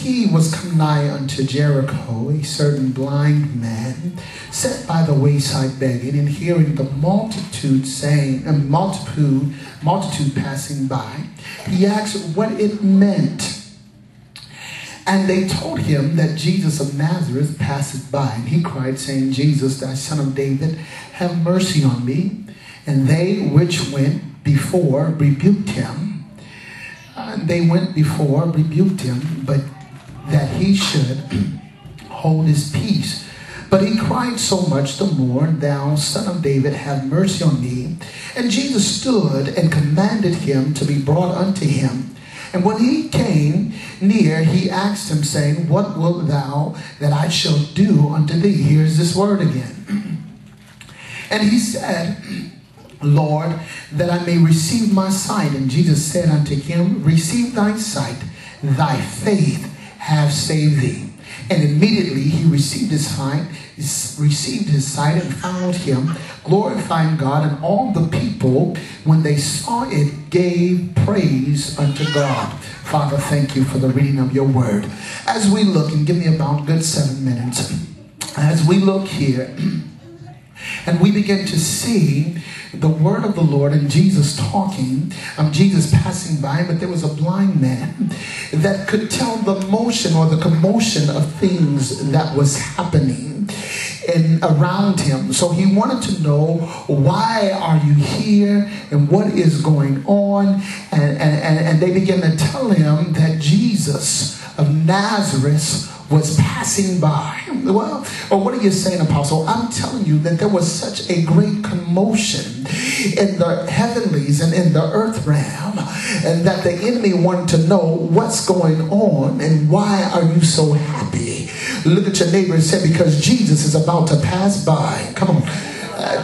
he was come nigh unto Jericho, a certain blind man sat by the wayside begging, and hearing the multitude passing by, he asked what it meant. And they told him that Jesus of Nazareth passed by. And he cried, saying, Jesus, thou son of David, have mercy on me. And they which went before rebuked him. They went before, rebuked him, but that he should hold his peace. But he cried so much the more, thou son of David, have mercy on me. And Jesus stood and commanded him to be brought unto him. And when he came near, he asked him, saying, what wilt thou that I shall do unto thee? Here's this word again. And he said, Lord, that I may receive my sight. And Jesus said unto him, receive thy sight, thy faith hath saved thee. And immediately he received his sight and followed him, glorifying God. And all the people, when they saw it, gave praise unto God. Father, thank you for the reading of your word. As we look, and give me about good 7 minutes, as we look here, and we begin to see the word of the Lord and Jesus talking, Jesus passing by, but there was a blind man that could tell the motion or the commotion of things that was happening around him. So he wanted to know, why are you here and what is going on? And they began to tell him that Jesus of Nazareth was passing by. Well, or what are you saying, Apostle? I'm telling you that there was such a great commotion in the heavenlies and in the earth realm, and that the enemy wanted to know what's going on and why are you so happy. Look at your neighbor and say, because Jesus is about to pass by. Come on.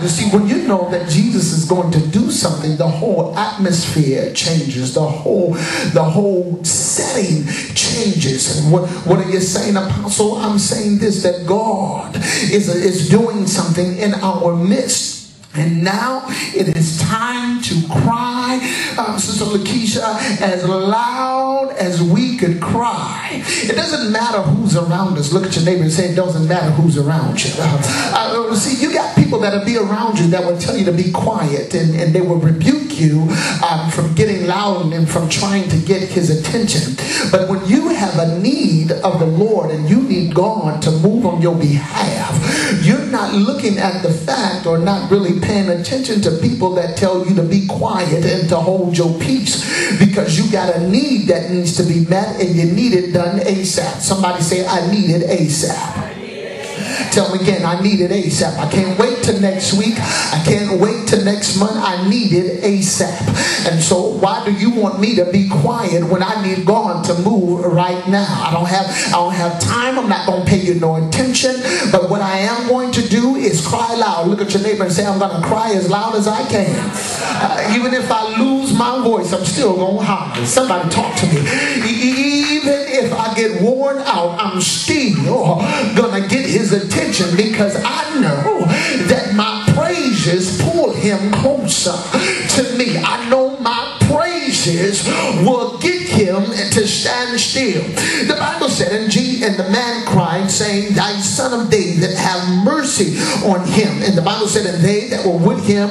You see, when you know that Jesus is going to do something, the whole atmosphere changes. The whole setting changes. And what are you saying, Apostle? I'm saying this, that God is doing something in our midst. And now it is time to cry, Sister Lakeisha, as loud as we could cry. It doesn't matter who's around us. Look at your neighbor and say, it doesn't matter who's around you. See, you got people that'll be around you that will tell you to be quiet, and they will rebuke you from getting loud and from trying to get his attention. But when you have a need of the Lord and you need God to move on your behalf, you're not looking at the fact or not really paying attention to people that tell you to be quiet and to hold your peace, because you got a need that needs to be met and you need it done ASAP. Somebody say, I need it ASAP. Tell me again, I need it ASAP. I can't wait till next week. I can't wait till next month. I need it ASAP. And so why do you want me to be quiet when I need God to move right now? I don't have time. I'm not going to pay you no attention. But what I am going to do is cry loud. Look at your neighbor and say, I'm going to cry as loud as I can. Even if I lose my voice, I'm still going to holler. Somebody talk to me. Even if I get worn out, I'm still going to get his attention, because I know that my praises pull him closer to me. I know my praises will get him to stand still. The Bible said, and the man cried, saying, thy son of David, have mercy on him. And the Bible said, and they that were with him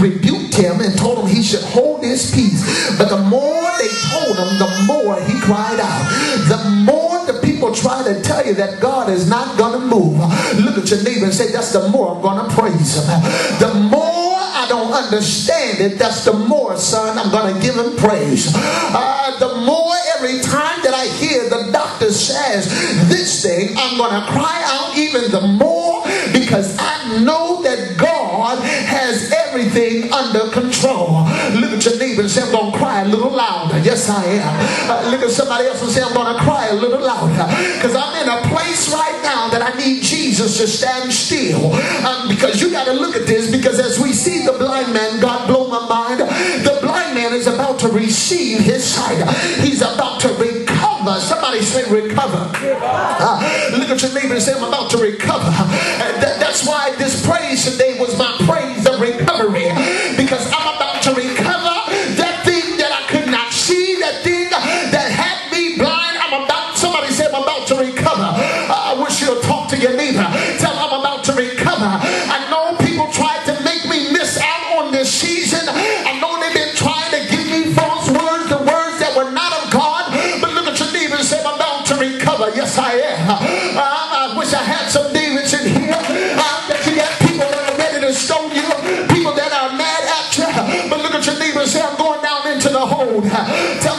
rebuked him and told him he should hold his peace. But the more they told him, the more he cried out. The more the people try to tell you that God is not going to move, look at your neighbor and say, that's the more I'm going to praise him. The more I don't understand it, that's the more, son, I'm going to give him praise. The more every time that I hear the doctor says this thing, I'm going to cry out even the more, because I know that God has everything under control. Look at your neighbor and say, I'm going to cry a little louder. Yes, I am. Look at somebody else and say, I'm going to cry a little louder, because I'm in a place right now that I need Jesus to stand still. Because you got to look at this, because as we see the blind man, God blow my mind, the blind man is about to receive his sight. He's about to recover. Somebody say recover. Look at your neighbor and say, I'm about to recover. That's why this praise today was my praise of recovery, because I'm about to recover that thing that I could not see, that thing that had me blind. I'm about, somebody said, to